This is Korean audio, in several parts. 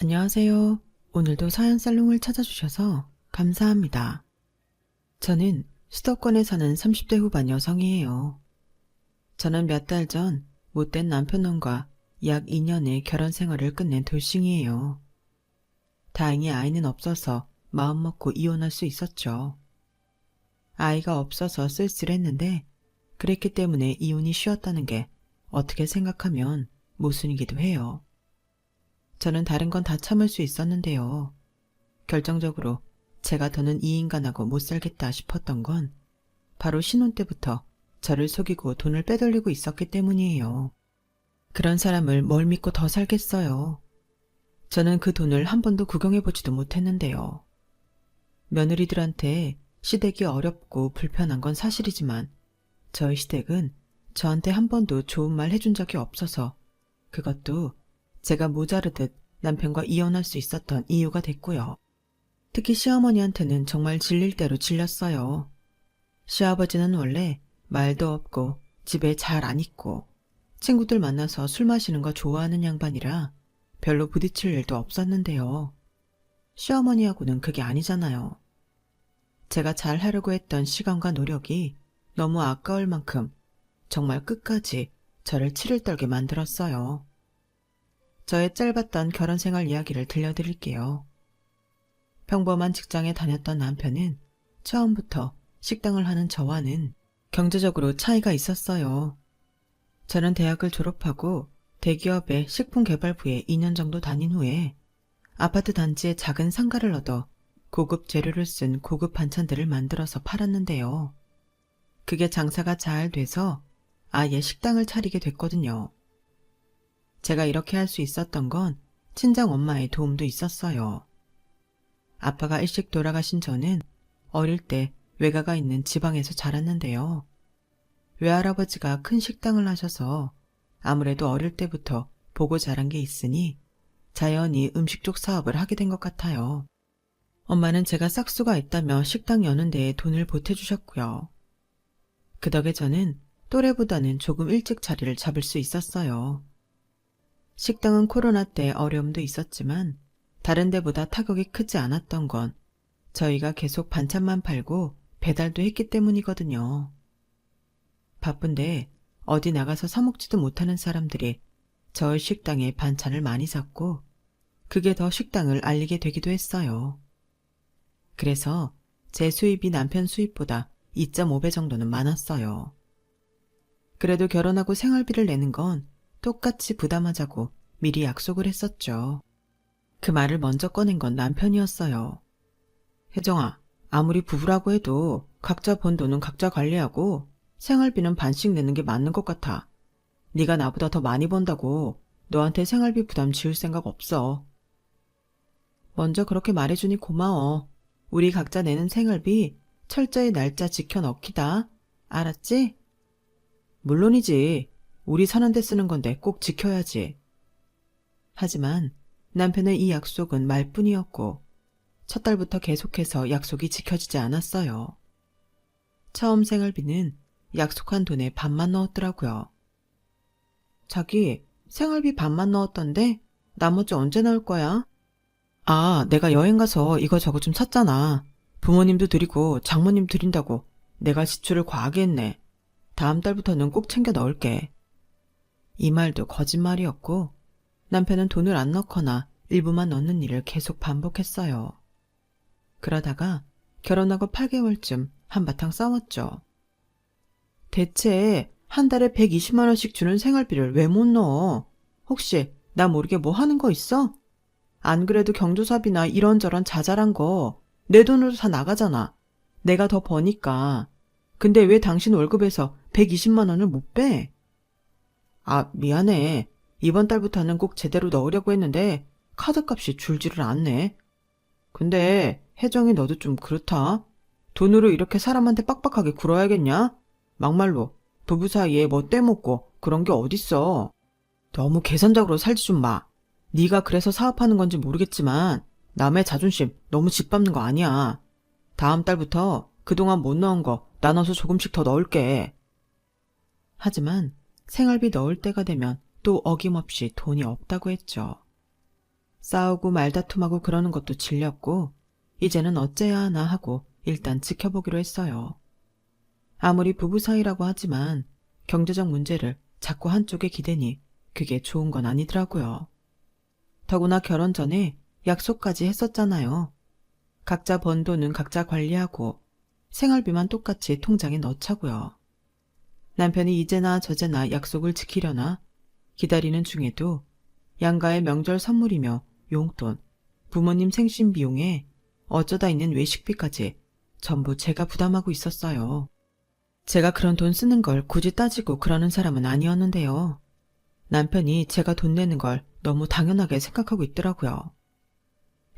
안녕하세요. 오늘도 사연살롱을 찾아주셔서 감사합니다. 저는 수도권에 사는 30대 후반 여성이에요. 저는 몇 달 전 못된 남편놈과 약 2년의 결혼 생활을 끝낸 돌싱이에요. 다행히 아이는 없어서 마음먹고 이혼할 수 있었죠. 아이가 없어서 쓸쓸했는데 그랬기 때문에 이혼이 쉬웠다는 게 어떻게 생각하면 모순이기도 해요. 저는 다른 건 다 참을 수 있었는데요. 결정적으로 제가 더는 이 인간하고 못 살겠다 싶었던 건 바로 신혼 때부터 저를 속이고 돈을 빼돌리고 있었기 때문이에요. 그런 사람을 뭘 믿고 더 살겠어요. 저는 그 돈을 한 번도 구경해보지도 못했는데요. 며느리들한테 시댁이 어렵고 불편한 건 사실이지만 저희 시댁은 저한테 한 번도 좋은 말 해준 적이 없어서 그것도 제가 모자르듯 남편과 이혼할 수 있었던 이유가 됐고요. 특히 시어머니한테는 정말 질릴 대로 질렸어요. 시아버지는 원래 말도 없고 집에 잘 안 있고 친구들 만나서 술 마시는 거 좋아하는 양반이라 별로 부딪힐 일도 없었는데요. 시어머니하고는 그게 아니잖아요. 제가 잘 하려고 했던 시간과 노력이 너무 아까울 만큼 정말 끝까지 저를 치를 떨게 만들었어요. 저의 짧았던 결혼 생활 이야기를 들려드릴게요. 평범한 직장에 다녔던 남편은 처음부터 식당을 하는 저와는 경제적으로 차이가 있었어요. 저는 대학을 졸업하고 대기업의 식품개발부에 2년 정도 다닌 후에 아파트 단지에 작은 상가를 얻어 고급 재료를 쓴 고급 반찬들을 만들어서 팔았는데요. 그게 장사가 잘 돼서 아예 식당을 차리게 됐거든요. 제가 이렇게 할 수 있었던 건 친정 엄마의 도움도 있었어요. 아빠가 일찍 돌아가신 저는 어릴 때 외가가 있는 지방에서 자랐는데요. 외할아버지가 큰 식당을 하셔서 아무래도 어릴 때부터 보고 자란 게 있으니 자연히 음식 쪽 사업을 하게 된 것 같아요. 엄마는 제가 싹수가 있다며 식당 여는 데에 돈을 보태주셨고요. 그 덕에 저는 또래보다는 조금 일찍 자리를 잡을 수 있었어요. 식당은 코로나 때 어려움도 있었지만 다른 데보다 타격이 크지 않았던 건 저희가 계속 반찬만 팔고 배달도 했기 때문이거든요. 바쁜데 어디 나가서 사 먹지도 못하는 사람들이 저희 식당에 반찬을 많이 샀고 그게 더 식당을 알리게 되기도 했어요. 그래서 제 수입이 남편 수입보다 2.5배 정도는 많았어요. 그래도 결혼하고 생활비를 내는 건 똑같이 부담하자고 미리 약속을 했었죠. 그 말을 먼저 꺼낸 건 남편이었어요. 혜정아, 아무리 부부라고 해도 각자 번 돈은 각자 관리하고 생활비는 반씩 내는 게 맞는 것 같아. 네가 나보다 더 많이 번다고 너한테 생활비 부담 지을 생각 없어. 먼저 그렇게 말해주니 고마워. 우리 각자 내는 생활비 철저히 날짜 지켜 넣기다. 알았지? 물론이지. 우리 사는데 쓰는 건데 꼭 지켜야지. 하지만 남편의 이 약속은 말뿐이었고 첫 달부터 계속해서 약속이 지켜지지 않았어요. 처음 생활비는 약속한 돈의 반만 넣었더라고요. 자기 생활비 반만 넣었던데 나머지 언제 나올 거야? 아, 내가 여행 가서 이거저거 좀 샀잖아. 부모님도 드리고 장모님 드린다고 내가 지출을 과하게 했네. 다음 달부터는 꼭 챙겨 넣을게. 이 말도 거짓말이었고 남편은 돈을 안 넣거나 일부만 넣는 일을 계속 반복했어요. 그러다가 결혼하고 8개월쯤 한바탕 싸웠죠. 대체 한 달에 120만 원씩 주는 생활비를 왜 못 넣어? 혹시 나 모르게 뭐 하는 거 있어? 안 그래도 경조사비나 이런저런 자잘한 거 내 돈으로 다 나가잖아. 내가 더 버니까. 근데 왜 당신 월급에서 120만 원을 못 빼? 아, 미안해. 이번 달부터는 꼭 제대로 넣으려고 했는데 카드값이 줄지를 않네. 근데 혜정이 너도 좀 그렇다. 돈으로 이렇게 사람한테 빡빡하게 굴어야겠냐? 막말로 부부 사이에 뭐 떼먹고 그런 게 어딨어. 너무 계산적으로 살지 좀 마. 네가 그래서 사업하는 건지 모르겠지만 남의 자존심 너무 짓밟는 거 아니야. 다음 달부터 그동안 못 넣은 거 나눠서 조금씩 더 넣을게. 하지만 생활비 넣을 때가 되면 또 어김없이 돈이 없다고 했죠. 싸우고 말다툼하고 그러는 것도 질렸고 이제는 어째야 하나 하고 일단 지켜보기로 했어요. 아무리 부부 사이라고 하지만 경제적 문제를 자꾸 한쪽에 기대니 그게 좋은 건 아니더라고요. 더구나 결혼 전에 약속까지 했었잖아요. 각자 번 돈은 각자 관리하고 생활비만 똑같이 통장에 넣자고요. 남편이 이제나 저제나 약속을 지키려나 기다리는 중에도 양가의 명절 선물이며 용돈, 부모님 생신 비용에 어쩌다 있는 외식비까지 전부 제가 부담하고 있었어요. 제가 그런 돈 쓰는 걸 굳이 따지고 그러는 사람은 아니었는데요. 남편이 제가 돈 내는 걸 너무 당연하게 생각하고 있더라고요.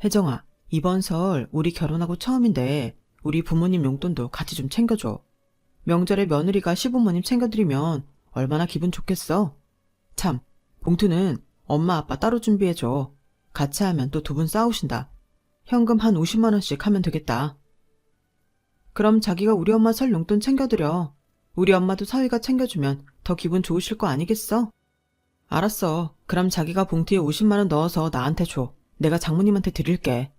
혜정아, 이번 설 우리 결혼하고 처음인데 우리 부모님 용돈도 같이 좀 챙겨줘. 명절에 며느리가 시부모님 챙겨드리면 얼마나 기분 좋겠어. 참, 봉투는 엄마 아빠 따로 준비해줘. 같이 하면 또 두 분 싸우신다. 현금 한 50만 원씩 하면 되겠다. 그럼 자기가 우리 엄마 설 용돈 챙겨드려. 우리 엄마도 사위가 챙겨주면 더 기분 좋으실 거 아니겠어? 알았어. 그럼 자기가 봉투에 50만 원 넣어서 나한테 줘. 내가 장모님한테 드릴게.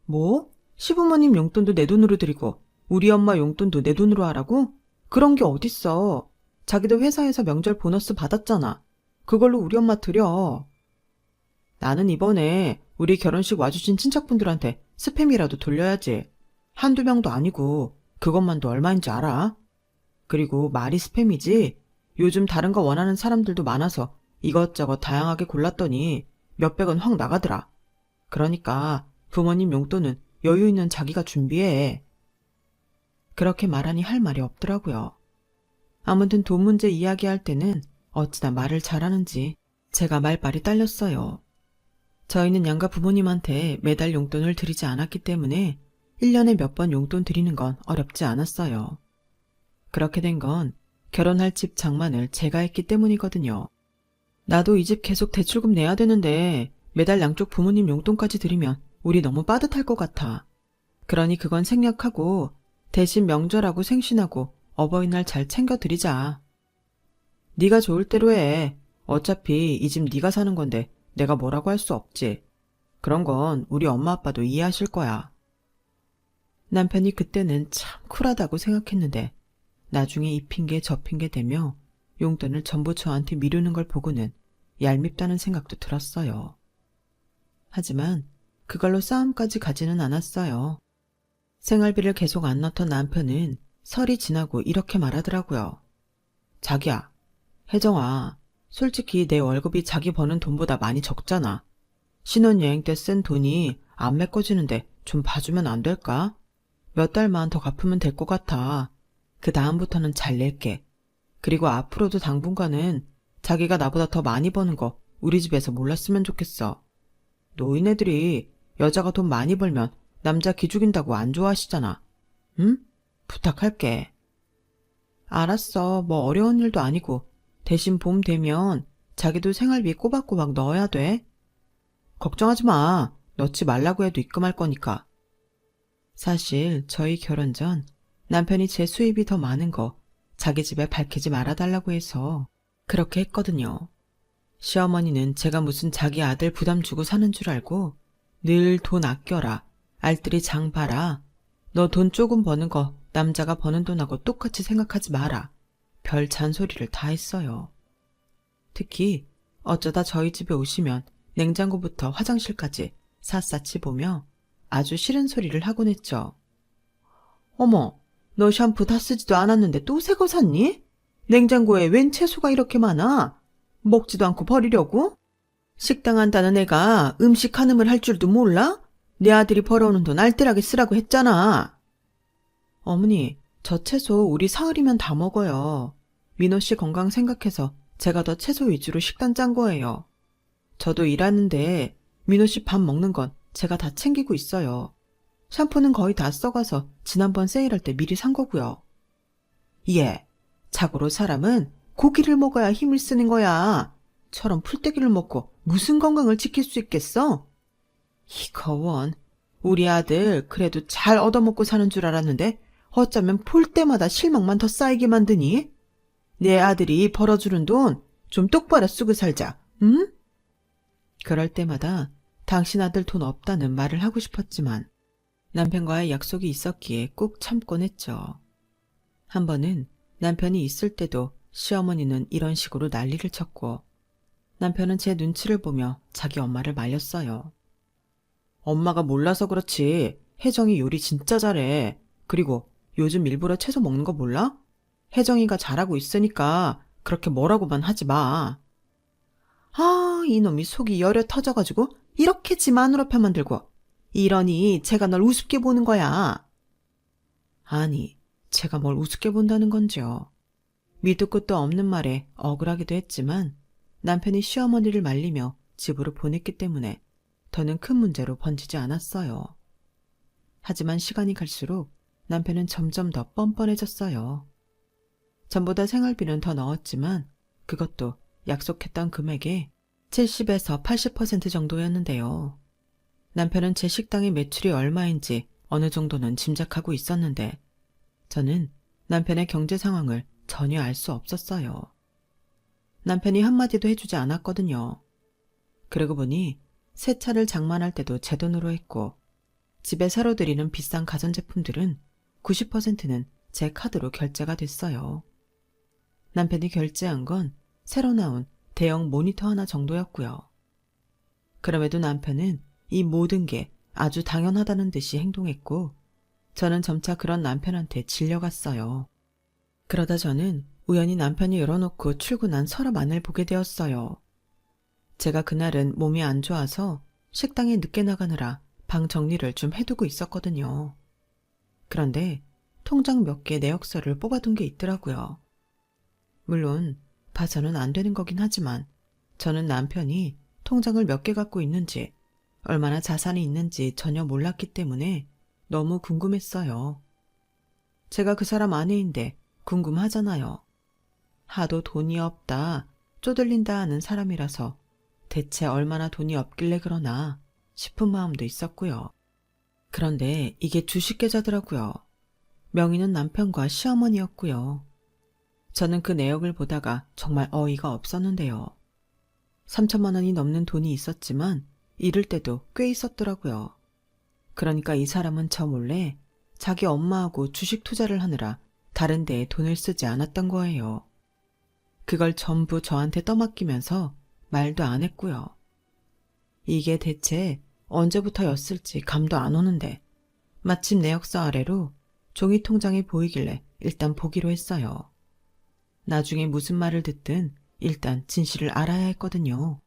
뭐? 시부모님 용돈도 내 돈으로 드리고 우리 엄마 용돈도 내 돈으로 하라고? 그런 게 어딨어. 자기도 회사에서 명절 보너스 받았잖아. 그걸로 우리 엄마 드려. 나는 이번에 우리 결혼식 와주신 친척분들한테 스팸이라도 돌려야지. 한두 명도 아니고 그것만도 얼마인지 알아? 그리고 말이 스팸이지 요즘 다른 거 원하는 사람들도 많아서 이것저것 다양하게 골랐더니 몇백원 확 나가더라. 그러니까 부모님 용돈은 여유 있는 자기가 준비해. 그렇게 말하니 할 말이 없더라고요. 아무튼 돈 문제 이야기할 때는 어찌나 말을 잘하는지 제가 말빨이 딸렸어요. 저희는 양가 부모님한테 매달 용돈을 드리지 않았기 때문에 1년에 몇 번 용돈 드리는 건 어렵지 않았어요. 그렇게 된 건 결혼할 집 장만을 제가 했기 때문이거든요. 나도 이 집 계속 대출금 내야 되는데 매달 양쪽 부모님 용돈까지 드리면 우리 너무 빠듯할 것 같아. 그러니 그건 생략하고 대신 명절하고 생신하고 어버이날 잘 챙겨드리자. 네가 좋을 대로 해. 어차피 이 집 네가 사는 건데 내가 뭐라고 할 수 없지. 그런 건 우리 엄마 아빠도 이해하실 거야. 남편이 그때는 참 쿨하다고 생각했는데 나중에 이 핑계 저 핑계 대며 용돈을 전부 저한테 미루는 걸 보고는 얄밉다는 생각도 들었어요. 하지만 그걸로 싸움까지 가지는 않았어요. 생활비를 계속 안 넣던 남편은 설이 지나고 이렇게 말하더라고요. 자기야, 혜정아, 솔직히 내 월급이 자기 버는 돈보다 많이 적잖아. 신혼여행 때 쓴 돈이 안 메꿔지는데 좀 봐주면 안 될까? 몇 달만 더 갚으면 될 것 같아. 그 다음부터는 잘 낼게. 그리고 앞으로도 당분간은 자기가 나보다 더 많이 버는 거 우리 집에서 몰랐으면 좋겠어. 노인네들이 여자가 돈 많이 벌면 남자 기죽인다고 안 좋아하시잖아. 응? 부탁할게. 알았어. 뭐 어려운 일도 아니고 대신 봄 되면 자기도 생활비 꼬박꼬박 넣어야 돼. 걱정하지 마. 넣지 말라고 해도 입금할 거니까. 사실 저희 결혼 전 남편이 제 수입이 더 많은 거 자기 집에 밝히지 말아달라고 해서 그렇게 했거든요. 시어머니는 제가 무슨 자기 아들 부담 주고 사는 줄 알고 늘 돈 아껴라, 알뜰히 장 봐라, 너 돈 조금 버는 거 남자가 버는 돈하고 똑같이 생각하지 마라. 별 잔소리를 다 했어요. 특히 어쩌다 저희 집에 오시면 냉장고부터 화장실까지 샅샅이 보며 아주 싫은 소리를 하곤 했죠. 어머, 너 샴푸 다 쓰지도 않았는데 또 새 거 샀니? 냉장고에 웬 채소가 이렇게 많아? 먹지도 않고 버리려고? 식당 한다는 애가 음식 한음을 할 줄도 몰라? 내 아들이 벌어오는 돈 알뜰하게 쓰라고 했잖아. 어머니, 저 채소 우리 사흘이면 다 먹어요. 민호 씨 건강 생각해서 제가 더 채소 위주로 식단 짠 거예요. 저도 일하는데 민호 씨 밥 먹는 건 제가 다 챙기고 있어요. 샴푸는 거의 다 써가서 지난번 세일할 때 미리 산 거고요. 예, 자고로 사람은 고기를 먹어야 힘을 쓰는 거야. 처럼 풀떼기를 먹고 무슨 건강을 지킬 수 있겠어? 이거 원, 우리 아들 그래도 잘 얻어먹고 사는 줄 알았는데 어쩌면 볼 때마다 실망만 더 쌓이게 만드니? 내 아들이 벌어주는 돈 좀 똑바로 쓰고 살자, 응? 그럴 때마다 당신 아들 돈 없다는 말을 하고 싶었지만 남편과의 약속이 있었기에 꼭 참곤 했죠. 한 번은 남편이 있을 때도 시어머니는 이런 식으로 난리를 쳤고 남편은 제 눈치를 보며 자기 엄마를 말렸어요. 엄마가 몰라서 그렇지. 혜정이 요리 진짜 잘해. 그리고 요즘 일부러 채소 먹는 거 몰라? 혜정이가 잘하고 있으니까 그렇게 뭐라고만 하지 마. 아, 이놈이 속이 여려 터져가지고 이렇게 지 마누라 편만 들고 이러니 제가 널 우습게 보는 거야. 아니, 제가 뭘 우습게 본다는 건지요. 밑도 끝도 없는 말에 억울하기도 했지만 남편이 시어머니를 말리며 집으로 보냈기 때문에 더는 큰 문제로 번지지 않았어요. 하지만 시간이 갈수록 남편은 점점 더 뻔뻔해졌어요. 전보다 생활비는 더 넣었지만 그것도 약속했던 금액의 70에서 80% 정도였는데요. 남편은 제 식당의 매출이 얼마인지 어느 정도는 짐작하고 있었는데 저는 남편의 경제 상황을 전혀 알 수 없었어요. 남편이 한마디도 해주지 않았거든요. 그러고 보니 새 차를 장만할 때도 제 돈으로 했고 집에 새로 들이는 비싼 가전제품들은 90%는 제 카드로 결제가 됐어요. 남편이 결제한 건 새로 나온 대형 모니터 하나 정도였고요. 그럼에도 남편은 이 모든 게 아주 당연하다는 듯이 행동했고 저는 점차 그런 남편한테 질려갔어요. 그러다 저는 우연히 남편이 열어놓고 출근한 서랍안을 보게 되었어요. 제가 그날은 몸이 안 좋아서 식당에 늦게 나가느라 방 정리를 좀 해두고 있었거든요. 그런데 통장 몇 개 내역서를 뽑아둔 게 있더라고요. 물론 봐서는 안 되는 거긴 하지만 저는 남편이 통장을 몇 개 갖고 있는지 얼마나 자산이 있는지 전혀 몰랐기 때문에 너무 궁금했어요. 제가 그 사람 아내인데 궁금하잖아요. 하도 돈이 없다, 쪼들린다 하는 사람이라서 대체 얼마나 돈이 없길래 그러나 싶은 마음도 있었고요. 그런데 이게 주식 계좌더라고요. 명의는 남편과 시어머니였고요. 저는 그 내역을 보다가 정말 어이가 없었는데요. 3천만 원이 넘는 돈이 있었지만 잃을 때도 꽤 있었더라고요. 그러니까 이 사람은 저 몰래 자기 엄마하고 주식 투자를 하느라 다른 데에 돈을 쓰지 않았던 거예요. 그걸 전부 저한테 떠맡기면서 말도 안 했고요. 이게 대체 언제부터였을지 감도 안 오는데 마침 내역서 아래로 종이 통장이 보이길래 일단 보기로 했어요. 나중에 무슨 말을 듣든 일단 진실을 알아야 했거든요.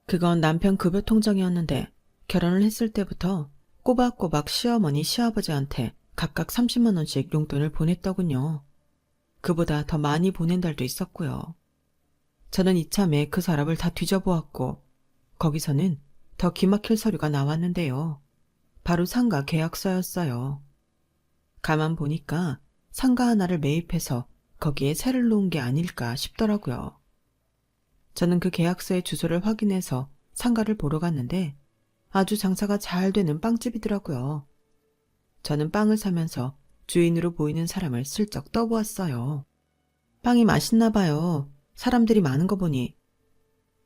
그건 남편 급여 통장이었는데 결혼을 했을 때부터 꼬박꼬박 시어머니 시아버지한테 각각 30만 원씩 용돈을 보냈더군요. 그보다 더 많이 보낸 달도 있었고요. 저는 이참에 그 서랍을 다 뒤져보았고 거기서는 더 기막힐 서류가 나왔는데요. 바로 상가 계약서였어요. 가만 보니까 상가 하나를 매입해서 거기에 세를 놓은 게 아닐까 싶더라고요. 저는 그 계약서의 주소를 확인해서 상가를 보러 갔는데 아주 장사가 잘 되는 빵집이더라고요. 저는 빵을 사면서 주인으로 보이는 사람을 슬쩍 떠보았어요. 빵이 맛있나 봐요. 사람들이 많은 거 보니.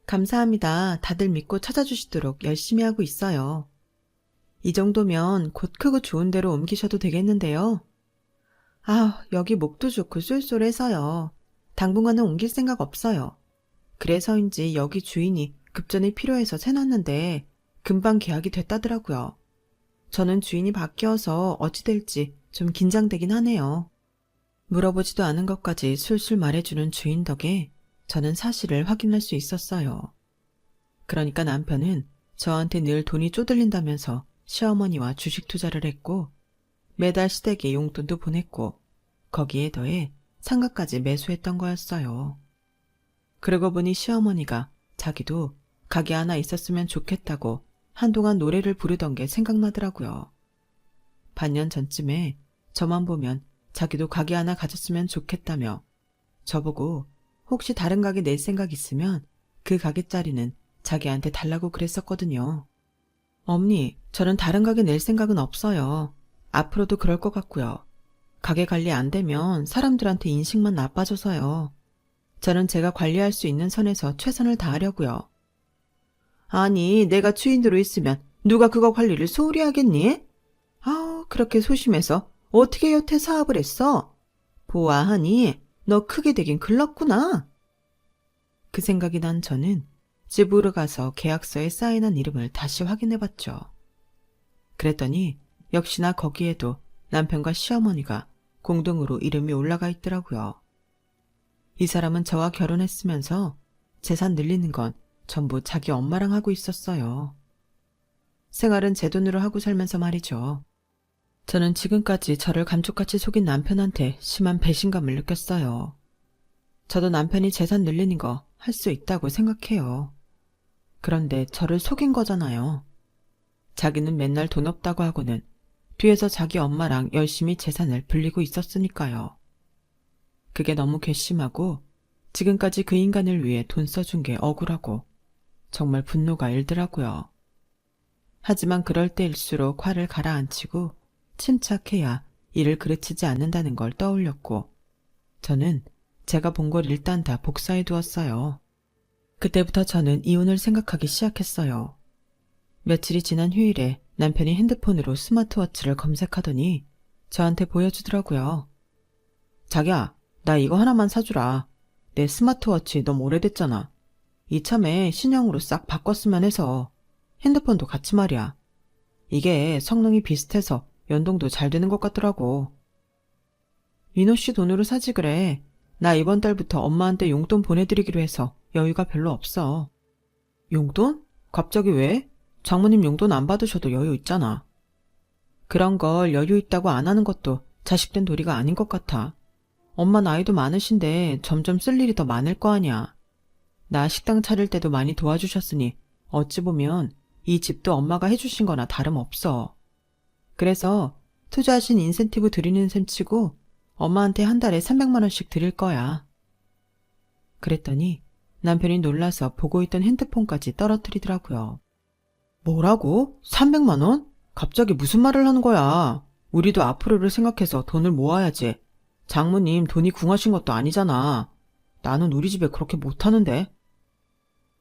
감사합니다. 다들 믿고 찾아주시도록 열심히 하고 있어요. 이 정도면 곧 크고 좋은 데로 옮기셔도 되겠는데요. 아, 여기 목도 좋고 쏠쏠해서요. 당분간은 옮길 생각 없어요. 그래서인지 여기 주인이 급전이 필요해서 세놨는데 금방 계약이 됐다더라고요. 저는 주인이 바뀌어서 어찌 될지 좀 긴장되긴 하네요. 물어보지도 않은 것까지 술술 말해주는 주인 덕에 저는 사실을 확인할 수 있었어요. 그러니까 남편은 저한테 늘 돈이 쪼들린다면서 시어머니와 주식 투자를 했고 매달 시댁에 용돈도 보냈고 거기에 더해 상가까지 매수했던 거였어요. 그러고 보니 시어머니가 자기도 가게 하나 있었으면 좋겠다고 한동안 노래를 부르던 게 생각나더라고요. 반년 전쯤에 저만 보면 자기도 가게 하나 가졌으면 좋겠다며 저보고 혹시 다른 가게 낼 생각 있으면 그 가게짜리는 자기한테 달라고 그랬었거든요. 어머니, 저는 다른 가게 낼 생각은 없어요. 앞으로도 그럴 것 같고요. 가게 관리 안 되면 사람들한테 인식만 나빠져서요. 저는 제가 관리할 수 있는 선에서 최선을 다하려고요. 아니, 내가 주인으로 있으면 누가 그거 관리를 소홀히 하겠니? 아우, 그렇게 소심해서 어떻게 여태 사업을 했어? 보아하니 너 크게 되긴 글렀구나. 그 생각이 난 저는 집으로 가서 계약서에 사인한 이름을 다시 확인해봤죠. 그랬더니 역시나 거기에도 남편과 시어머니가 공동으로 이름이 올라가 있더라고요. 이 사람은 저와 결혼했으면서 재산 늘리는 건 전부 자기 엄마랑 하고 있었어요. 생활은 제 돈으로 하고 살면서 말이죠. 저는 지금까지 저를 감쪽같이 속인 남편한테 심한 배신감을 느꼈어요. 저도 남편이 재산 늘리는 거 할 수 있다고 생각해요. 그런데 저를 속인 거잖아요. 자기는 맨날 돈 없다고 하고는 뒤에서 자기 엄마랑 열심히 재산을 불리고 있었으니까요. 그게 너무 괘씸하고 지금까지 그 인간을 위해 돈 써준 게 억울하고 정말 분노가 일더라고요. 하지만 그럴 때일수록 화를 가라앉히고 침착해야 일을 그르치지 않는다는 걸 떠올렸고 저는 제가 본 걸 일단 다 복사해 두었어요. 그때부터 저는 이혼을 생각하기 시작했어요. 며칠이 지난 휴일에 남편이 핸드폰으로 스마트워치를 검색하더니 저한테 보여주더라고요. 자기야, 나 이거 하나만 사주라. 내 스마트워치 너무 오래됐잖아. 이참에 신형으로 싹 바꿨으면 해서. 핸드폰도 같이 말이야. 이게 성능이 비슷해서 연동도 잘 되는 것 같더라고. 민호 씨 돈으로 사지 그래. 나 이번 달부터 엄마한테 용돈 보내드리기로 해서 여유가 별로 없어. 용돈? 갑자기 왜? 장모님 용돈 안 받으셔도 여유 있잖아. 그런 걸 여유 있다고 안 하는 것도 자식된 도리가 아닌 것 같아. 엄마 나이도 많으신데 점점 쓸 일이 더 많을 거 아니야. 나 식당 차릴 때도 많이 도와주셨으니 어찌 보면 이 집도 엄마가 해주신 거나 다름없어. 그래서 투자하신 인센티브 드리는 셈 치고 엄마한테 한 달에 300만 원씩 드릴 거야. 그랬더니 남편이 놀라서 보고 있던 핸드폰까지 떨어뜨리더라고요. 뭐라고? 300만 원? 갑자기 무슨 말을 하는 거야? 우리도 앞으로를 생각해서 돈을 모아야지. 장모님 돈이 궁하신 것도 아니잖아. 나는 우리 집에 그렇게 못하는데.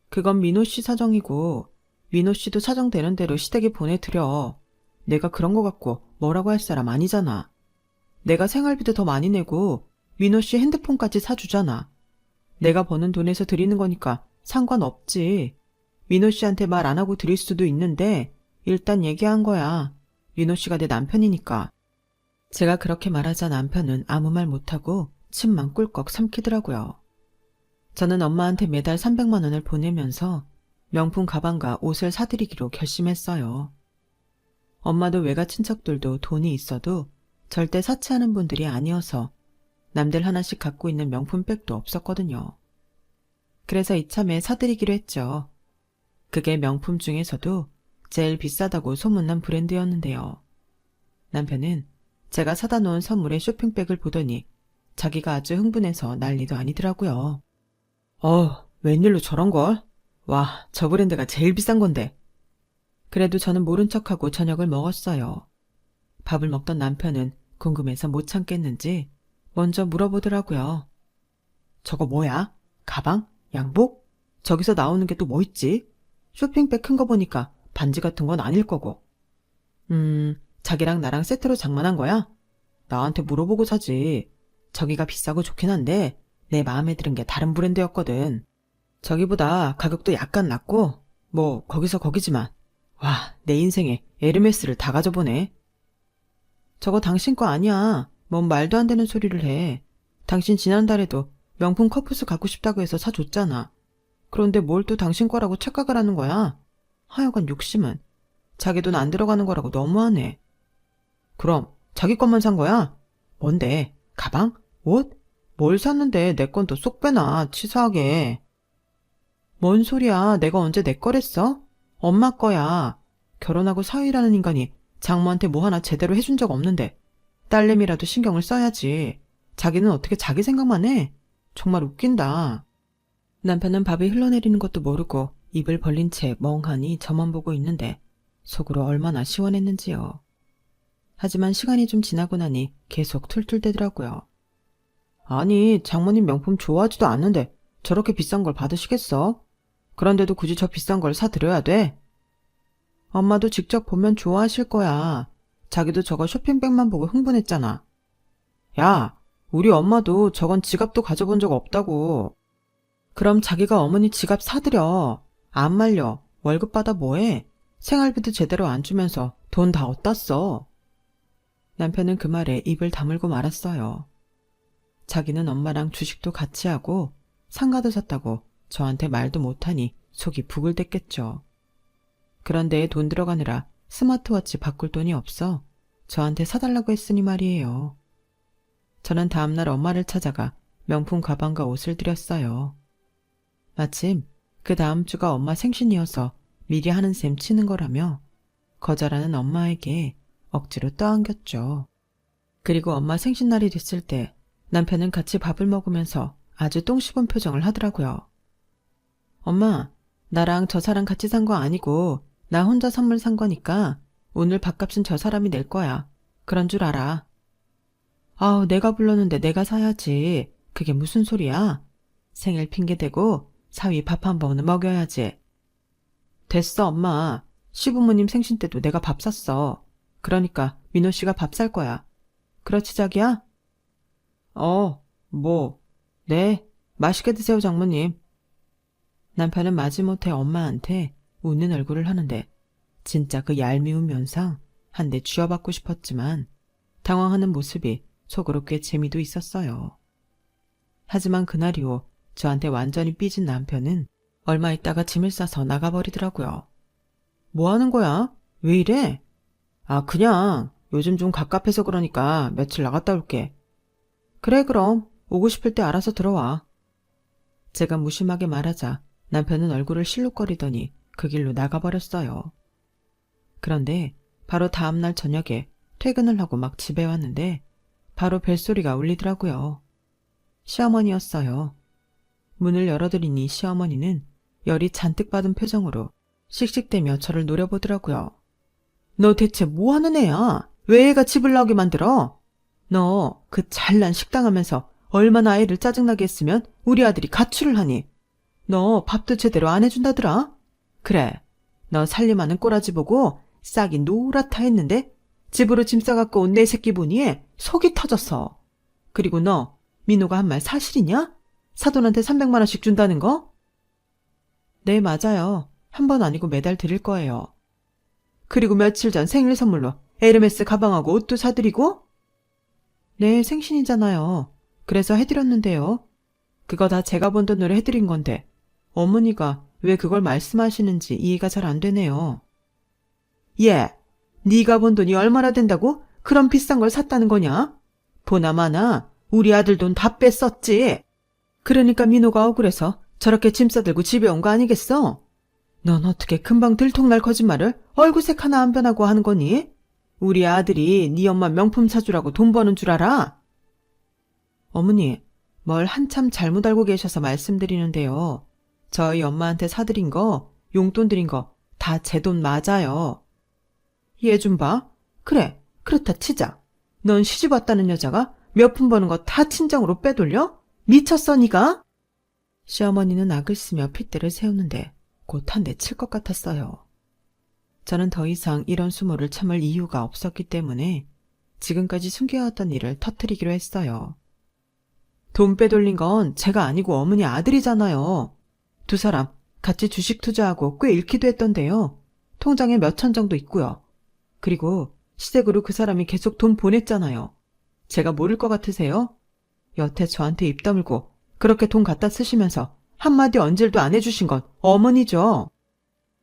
그건 민호 씨 사정이고 민호 씨도 사정되는 대로 시댁에 보내드려. 내가 그런 거 갖고 뭐라고 할 사람 아니잖아. 내가 생활비도 더 많이 내고 민호 씨 핸드폰까지 사주잖아. 내가 버는 돈에서 드리는 거니까 상관없지. 민호 씨한테 말 안 하고 드릴 수도 있는데 일단 얘기한 거야. 민호 씨가 내 남편이니까. 제가 그렇게 말하자 남편은 아무 말 못하고 침만 꿀꺽 삼키더라고요. 저는 엄마한테 매달 300만 원을 보내면서 명품 가방과 옷을 사드리기로 결심했어요. 엄마도 외가 친척들도 돈이 있어도 절대 사치하는 분들이 아니어서 남들 하나씩 갖고 있는 명품 백도 없었거든요. 그래서 이참에 사드리기로 했죠. 그게 명품 중에서도 제일 비싸다고 소문난 브랜드였는데요. 남편은 제가 사다 놓은 선물의 쇼핑백을 보더니 자기가 아주 흥분해서 난리도 아니더라고요. 웬일로 저런 걸? 와, 저 브랜드가 제일 비싼 건데. 그래도 저는 모른 척하고 저녁을 먹었어요. 밥을 먹던 남편은 궁금해서 못 참겠는지 먼저 물어보더라고요. 저거 뭐야? 가방? 양복? 저기서 나오는 게 또 뭐 있지? 쇼핑백 큰 거 보니까 반지 같은 건 아닐 거고. 자기랑 나랑 세트로 장만한 거야? 나한테 물어보고 사지. 저기가 비싸고 좋긴 한데 내 마음에 드는 게 다른 브랜드였거든. 저기보다 가격도 약간 낮고 뭐 거기서 거기지만 와, 내 인생에 에르메스를 다 가져보네. 저거 당신 거 아니야. 뭔 말도 안 되는 소리를 해. 당신 지난달에도 명품 커프스 갖고 싶다고 해서 사줬잖아. 그런데 뭘 또 당신 거라고 착각을 하는 거야? 하여간 욕심은 자기 돈 안 들어가는 거라고 너무하네. 그럼 자기 것만 산 거야? 뭔데? 가방? 옷? 뭘 샀는데 내 건 또 쏙 빼나 치사하게. 뭔 소리야. 내가 언제 내 거랬어? 엄마 거야. 결혼하고 사위라는 인간이 장모한테 뭐 하나 제대로 해준 적 없는데 딸내미라도 신경을 써야지. 자기는 어떻게 자기 생각만 해? 정말 웃긴다. 남편은 밥이 흘러내리는 것도 모르고 입을 벌린 채 멍하니 저만 보고 있는데 속으로 얼마나 시원했는지요. 하지만 시간이 좀 지나고 나니 계속 툴툴대더라고요. 아니, 장모님 명품 좋아하지도 않는데 저렇게 비싼 걸 받으시겠어? 그런데도 굳이 저 비싼 걸 사드려야 돼? 엄마도 직접 보면 좋아하실 거야. 자기도 저거 쇼핑백만 보고 흥분했잖아. 야, 우리 엄마도 저건 지갑도 가져본 적 없다고. 그럼 자기가 어머니 지갑 사드려. 안 말려. 월급 받아 뭐해? 생활비도 제대로 안 주면서 돈 다 어디다 써? 남편은 그 말에 입을 다물고 말았어요. 자기는 엄마랑 주식도 같이 하고 상가도 샀다고 저한테 말도 못하니 속이 부글댔겠죠. 그런데 돈 들어가느라 스마트워치 바꿀 돈이 없어 저한테 사달라고 했으니 말이에요. 저는 다음날 엄마를 찾아가 명품 가방과 옷을 드렸어요. 마침 그 다음 주가 엄마 생신이어서 미리 하는 셈 치는 거라며 거절하는 엄마에게 억지로 떠안겼죠. 그리고 엄마 생신날이 됐을 때 남편은 같이 밥을 먹으면서 아주 똥 씹은 표정을 하더라고요. 엄마, 나랑 저 사람 같이 산 거 아니고 나 혼자 선물 산 거니까 오늘 밥값은 저 사람이 낼 거야. 그런 줄 알아. 아우, 내가 불렀는데 내가 사야지. 그게 무슨 소리야? 생일 핑계대고 사위 밥 한 번은 먹여야지. 됐어, 엄마. 시부모님 생신 때도 내가 밥 샀어. 그러니까 민호 씨가 밥 살 거야. 그렇지, 자기야? 네. 맛있게 드세요, 장모님. 남편은 마지못해 엄마한테 웃는 얼굴을 하는데 진짜 그 얄미운 면상 한 대 쥐어받고 싶었지만 당황하는 모습이 속으로 꽤 재미도 있었어요. 하지만 그날 이후 저한테 완전히 삐진 남편은 얼마 있다가 짐을 싸서 나가버리더라고요. 뭐 하는 거야? 왜 이래? 아, 그냥 요즘 좀 갑갑해서 그러니까 며칠 나갔다 올게. 그래, 그럼 오고 싶을 때 알아서 들어와. 제가 무심하게 말하자 남편은 얼굴을 실룩거리더니 그 길로 나가버렸어요. 그런데 바로 다음날 저녁에 퇴근을 하고 막 집에 왔는데 바로 벨소리가 울리더라고요. 시어머니였어요. 문을 열어드리니 시어머니는 열이 잔뜩 받은 표정으로 씩씩대며 저를 노려보더라고요. 너 대체 뭐 하는 애야? 왜 애가 집을 나오게 만들어? 너 그 잘난 식당 하면서 얼마나 아이를 짜증나게 했으면 우리 아들이 가출을 하니? 너 밥도 제대로 안 해준다더라? 그래, 너 살림하는 꼬라지 보고 싹이 노랗다 했는데 집으로 짐 싸갖고 온 내 새끼 보니 속이 터졌어. 그리고 너 민호가 한 말 사실이냐? 사돈한테 300만 원씩 준다는 거? 네, 맞아요. 한 번 아니고 매달 드릴 거예요. 그리고 며칠 전 생일 선물로 에르메스 가방하고 옷도 사드리고? 네, 생신이잖아요. 그래서 해드렸는데요. 그거 다 제가 번 돈으로 해드린 건데 어머니가 왜 그걸 말씀하시는지 이해가 잘 안 되네요. 예, 네가 번 돈이 얼마나 된다고 그런 비싼 걸 샀다는 거냐? 보나마나 우리 아들 돈 다 뺐었지. 그러니까 민호가 억울해서 저렇게 짐 싸들고 집에 온 거 아니겠어? 넌 어떻게 금방 들통날 거짓말을 얼굴색 하나 안 변하고 하는 거니? 우리 아들이 네 엄마 명품 사주라고 돈 버는 줄 알아? 어머니, 뭘 한참 잘못 알고 계셔서 말씀드리는데요. 저희 엄마한테 사드린 거, 용돈 드린 거 다 제 돈 맞아요. 얘 좀 봐. 그래, 그렇다 치자. 넌 시집 왔다는 여자가 몇 푼 버는 거 다 친정으로 빼돌려? 미쳤어, 니가? 시어머니는 악을 쓰며 핏대를 세우는데 곧 한 대 칠 것 같았어요. 저는 더 이상 이런 수모를 참을 이유가 없었기 때문에 지금까지 숨겨왔던 일을 터뜨리기로 했어요. 돈 빼돌린 건 제가 아니고 어머니 아들이잖아요. 두 사람 같이 주식 투자하고 꽤 잃기도 했던데요. 통장에 몇천 정도 있고요. 그리고 시댁으로 그 사람이 계속 돈 보냈잖아요. 제가 모를 것 같으세요? 여태 저한테 입 다물고 그렇게 돈 갖다 쓰시면서 한마디 언질도 안 해주신 건 어머니죠.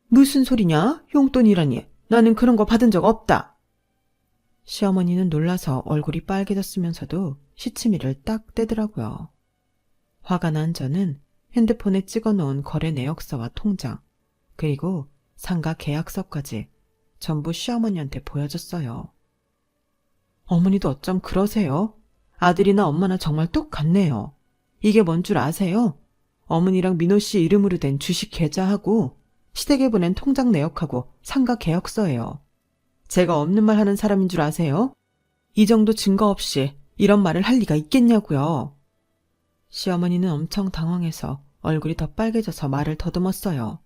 무슨 소리냐? 용돈이라니. 나는 그런 거 받은 적 없다. 시어머니는 놀라서 얼굴이 빨개졌으면서도 시치미를 딱 떼더라고요. 화가 난 저는 핸드폰에 찍어놓은 거래 내역서와 통장, 그리고 상가 계약서까지 전부 시어머니한테 보여줬어요. 어머니도 어쩜 그러세요? 아들이나 엄마나 정말 똑같네요. 이게 뭔 줄 아세요? 어머니랑 민호 씨 이름으로 된 주식 계좌하고 시댁에 보낸 통장 내역하고 상가 계약서예요. 제가 없는 말 하는 사람인 줄 아세요? 이 정도 증거 없이 이런 말을 할 리가 있겠냐고요. 시어머니는 엄청 당황해서 얼굴이 더 빨개져서 말을 더듬었어요.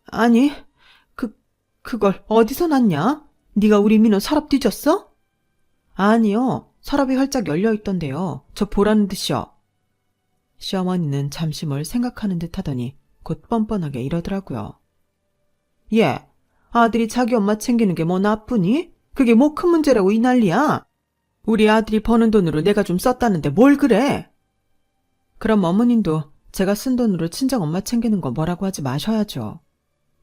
아니, 그걸 어디서 났냐? 네가 우리 민호 서랍 뒤졌어? 아니요, 서랍이 활짝 열려있던데요. 저 보라는 듯이요. 시어머니는 잠시 뭘 생각하는 듯 하더니 곧 뻔뻔하게 이러더라고요. 예, 아들이 자기 엄마 챙기는 게 뭐 나쁘니? 그게 뭐 큰 문제라고 이 난리야? 우리 아들이 버는 돈으로 내가 좀 썼다는데 뭘 그래? 그럼 어머님도 제가 쓴 돈으로 친정엄마 챙기는 거 뭐라고 하지 마셔야죠.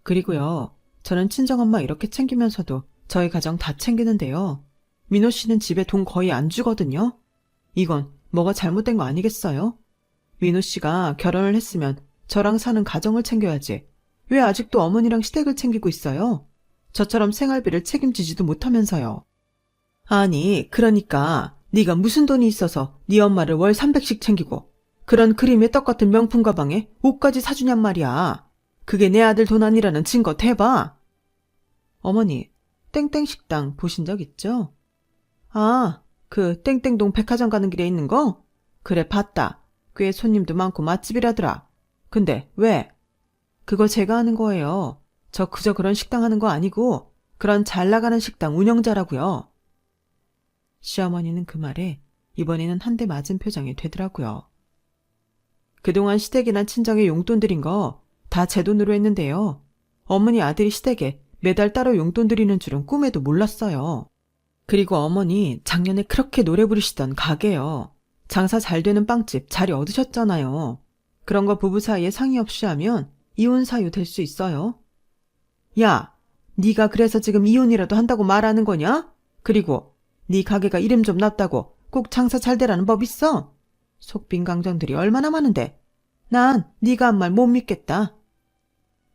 그리고요, 저는 친정엄마 이렇게 챙기면서도 저희 가정 다 챙기는데요. 민호 씨는 집에 돈 거의 안 주거든요. 이건 뭐가 잘못된 거 아니겠어요? 민호 씨가 결혼을 했으면 저랑 사는 가정을 챙겨야지. 왜 아직도 어머니랑 시댁을 챙기고 있어요? 저처럼 생활비를 책임지지도 못하면서요. 아니, 그러니까 네가 무슨 돈이 있어서 네 엄마를 월 300씩 챙기고 그런 그림의 떡 같은 명품 가방에 옷까지 사주냔 말이야. 그게 내 아들 돈 아니라는 증거 대봐. 어머니, 땡땡 식당 보신 적 있죠? 아, 그 땡땡동 백화점 가는 길에 있는 거? 그래, 봤다. 꽤 손님도 많고 맛집이라더라. 근데 왜? 그거 제가 하는 거예요. 저 그저 그런 식당 하는 거 아니고 그런 잘 나가는 식당 운영자라고요. 시어머니는 그 말에 이번에는 한 대 맞은 표정이 되더라고요. 그동안 시댁이나 친정에 용돈 드린 거 다 제 돈으로 했는데요. 어머니 아들이 시댁에 매달 따로 용돈 드리는 줄은 꿈에도 몰랐어요. 그리고 어머니 작년에 그렇게 노래 부르시던 가게요. 장사 잘 되는 빵집 자리 얻으셨잖아요. 그런 거 부부 사이에 상의 없이 하면 이혼 사유 될 수 있어요. 야, 네가 그래서 지금 이혼이라도 한다고 말하는 거냐? 그리고 네 가게가 이름 좀 났다고 꼭 장사 잘 되라는 법 있어? 속빈 강정들이 얼마나 많은데. 난 네가 한 말 못 믿겠다.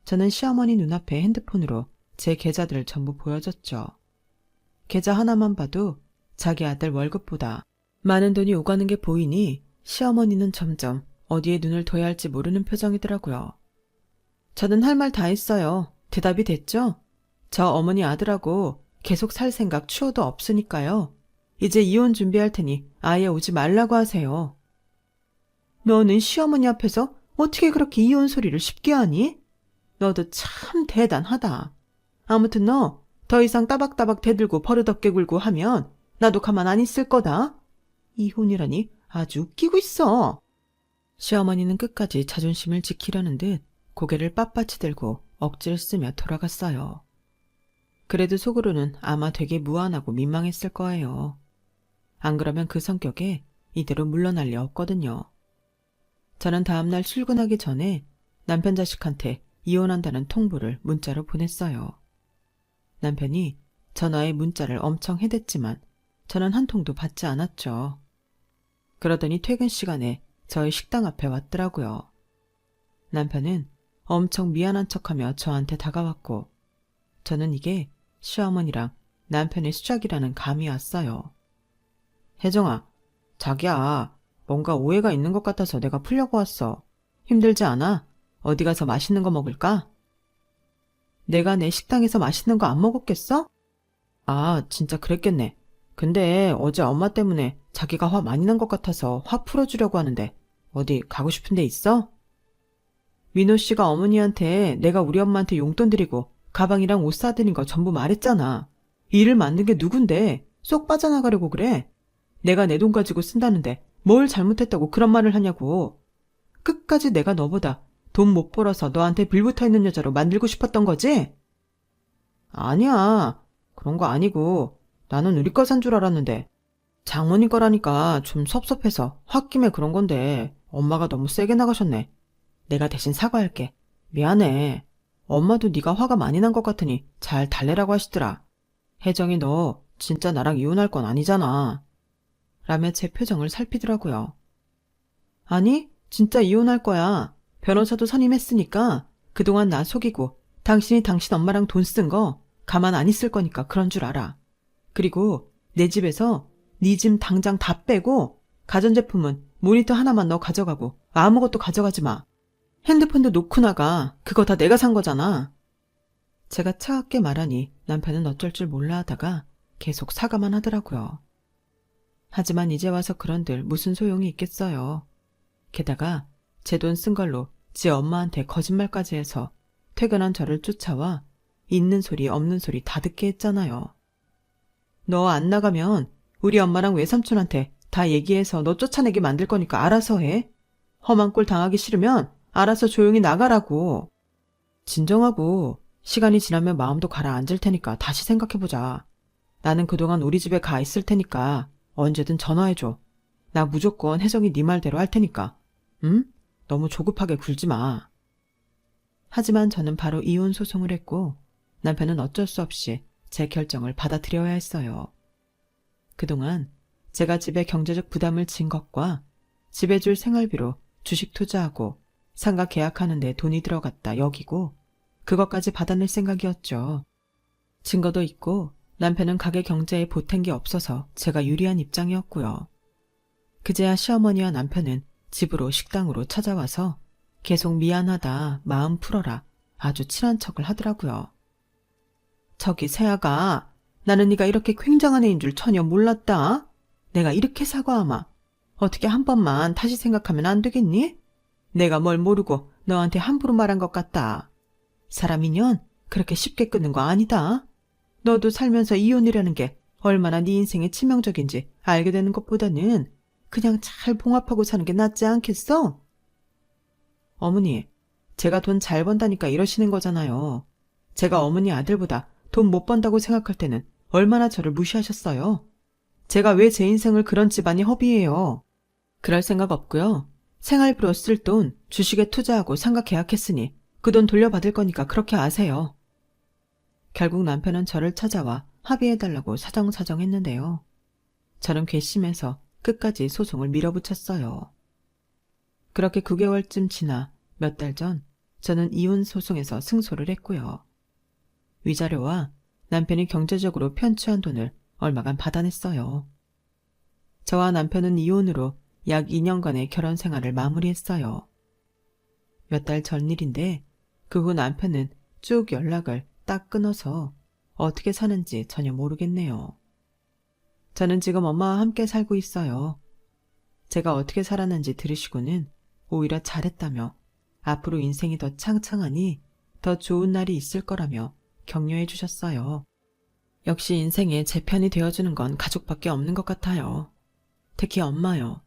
저는 시어머니 눈앞에 핸드폰으로 제 계좌들을 전부 보여줬죠. 계좌 하나만 봐도 자기 아들 월급보다 많은 돈이 오가는 게 보이니 시어머니는 점점 어디에 눈을 둬야 할지 모르는 표정이더라고요. 저는 할 말 다 했어요. 대답이 됐죠? 저 어머니 아들하고 계속 살 생각 추호도 없으니까요. 이제 이혼 준비할 테니 아예 오지 말라고 하세요. 너는 시어머니 앞에서 어떻게 그렇게 이혼 소리를 쉽게 하니? 너도 참 대단하다. 아무튼 너 더 이상 따박따박 대들고 버릇없게 굴고 하면 나도 가만 안 있을 거다. 이혼이라니 아주 웃기고 있어. 시어머니는 끝까지 자존심을 지키려는 듯 고개를 빳빳이 들고 억지를 쓰며 돌아갔어요. 그래도 속으로는 아마 되게 무안하고 민망했을 거예요. 안 그러면 그 성격에 이대로 물러날 리 없거든요. 저는 다음날 출근하기 전에 남편 자식한테 이혼한다는 통보를 문자로 보냈어요. 남편이 전화에 문자를 엄청 해댔지만 저는 한 통도 받지 않았죠. 그러더니 퇴근 시간에 저희 식당 앞에 왔더라고요. 남편은 엄청 미안한 척하며 저한테 다가왔고 저는 이게 시어머니랑 남편의 수작이라는 감이 왔어요. 혜정아, 자기야, 뭔가 오해가 있는 것 같아서 내가 풀려고 왔어. 힘들지 않아? 어디 가서 맛있는 거 먹을까? 내가 내 식당에서 맛있는 거 안 먹었겠어? 아, 진짜 그랬겠네. 근데 어제 엄마 때문에 자기가 화 많이 난 것 같아서 화 풀어주려고 하는데 어디 가고 싶은 데 있어? 민호 씨가 어머니한테 내가 우리 엄마한테 용돈 드리고 가방이랑 옷 사드린 거 전부 말했잖아. 일을 만든 게 누군데 쏙 빠져나가려고 그래. 내가 내 돈 가지고 쓴다는데 뭘 잘못했다고 그런 말을 하냐고. 끝까지 내가 너보다 돈 못 벌어서 너한테 빌붙어 있는 여자로 만들고 싶었던 거지? 아니야. 그런 거 아니고 나는 우리 거 산 줄 알았는데 장모님 거라니까 좀 섭섭해서 홧김에 그런 건데 엄마가 너무 세게 나가셨네. 내가 대신 사과할게. 미안해. 엄마도 네가 화가 많이 난 것 같으니 잘 달래라고 하시더라. 혜정이 너 진짜 나랑 이혼할 건 아니잖아. 라며 제 표정을 살피더라고요. 아니, 진짜 이혼할 거야. 변호사도 선임했으니까 그동안 나 속이고 당신이 당신 엄마랑 돈 쓴 거 가만 안 있을 거니까 그런 줄 알아. 그리고 내 집에서 네 짐 당장 다 빼고 가전제품은 모니터 하나만 너 가져가고 아무것도 가져가지 마. 핸드폰도 놓고 나가. 그거 다 내가 산 거잖아. 제가 차갑게 말하니 남편은 어쩔 줄 몰라 하다가 계속 사과만 하더라고요. 하지만 이제 와서 그런들 무슨 소용이 있겠어요. 게다가 제 돈 쓴 걸로 지 엄마한테 거짓말까지 해서 퇴근한 저를 쫓아와 있는 소리 없는 소리 다 듣게 했잖아요. 너 안 나가면 우리 엄마랑 외삼촌한테 다 얘기해서 너 쫓아내게 만들 거니까 알아서 해. 험한 꼴 당하기 싫으면 알아서 조용히 나가라고. 진정하고 시간이 지나면 마음도 가라앉을 테니까 다시 생각해보자. 나는 그동안 우리 집에 가 있을 테니까 언제든 전화해줘. 나 무조건 혜정이 네 말대로 할 테니까. 응? 너무 조급하게 굴지 마. 하지만 저는 바로 이혼 소송을 했고 남편은 어쩔 수 없이 제 결정을 받아들여야 했어요. 그동안 제가 집에 경제적 부담을 진 것과 집에 줄 생활비로 주식 투자하고 상가 계약하는 데 돈이 들어갔다 여기고 그것까지 받아낼 생각이었죠. 증거도 있고 남편은 가게 경제에 보탠 게 없어서 제가 유리한 입장이었고요. 그제야 시어머니와 남편은 집으로 식당으로 찾아와서 계속 미안하다, 마음 풀어라 아주 친한 척을 하더라고요. 저기 세아가 나는 네가 이렇게 굉장한 애인 줄 전혀 몰랐다. 내가 이렇게 사과하마. 어떻게 한 번만 다시 생각하면 안 되겠니? 내가 뭘 모르고 너한테 함부로 말한 것 같다. 사람이면 그렇게 쉽게 끊는 거 아니다. 너도 살면서 이혼이라는 게 얼마나 네 인생에 치명적인지 알게 되는 것보다는 그냥 잘 봉합하고 사는 게 낫지 않겠어? 어머니, 제가 돈 잘 번다니까 이러시는 거잖아요. 제가 어머니 아들보다 돈 못 번다고 생각할 때는 얼마나 저를 무시하셨어요. 제가 왜 제 인생을 그런 집안이 허비해요. 그럴 생각 없고요. 생활비로 쓸 돈 주식에 투자하고 상가 계약했으니 그 돈 돌려받을 거니까 그렇게 아세요. 결국 남편은 저를 찾아와 합의해달라고 사정사정했는데요. 저는 괘씸해서 끝까지 소송을 밀어붙였어요. 그렇게 9개월쯤 지나 몇 달 전 저는 이혼 소송에서 승소를 했고요. 위자료와 남편이 경제적으로 편취한 돈을 얼마간 받아냈어요. 저와 남편은 이혼으로 약 2년간의 결혼 생활을 마무리했어요. 몇 달 전 일인데 그 후 남편은 쭉 연락을 딱 끊어서 어떻게 사는지 전혀 모르겠네요. 저는 지금 엄마와 함께 살고 있어요. 제가 어떻게 살았는지 들으시고는 오히려 잘했다며 앞으로 인생이 더 창창하니 더 좋은 날이 있을 거라며 격려해 주셨어요. 역시 인생에 제 편이 되어주는 건 가족밖에 없는 것 같아요. 특히 엄마요.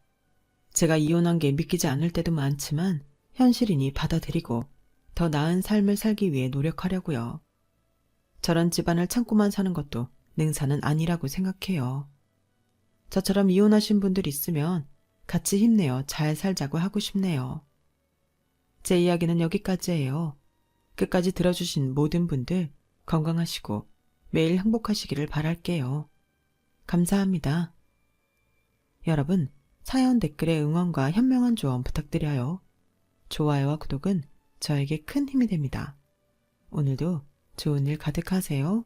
제가 이혼한 게 믿기지 않을 때도 많지만 현실이니 받아들이고 더 나은 삶을 살기 위해 노력하려고요. 저런 집안을 참고만 사는 것도 능사는 아니라고 생각해요. 저처럼 이혼하신 분들 있으면 같이 힘내어 잘 살자고 하고 싶네요. 제 이야기는 여기까지예요. 끝까지 들어주신 모든 분들 건강하시고 매일 행복하시기를 바랄게요. 감사합니다. 여러분, 사연 댓글에 응원과 현명한 조언 부탁드려요. 좋아요와 구독은 저에게 큰 힘이 됩니다. 오늘도 좋은 일 가득하세요.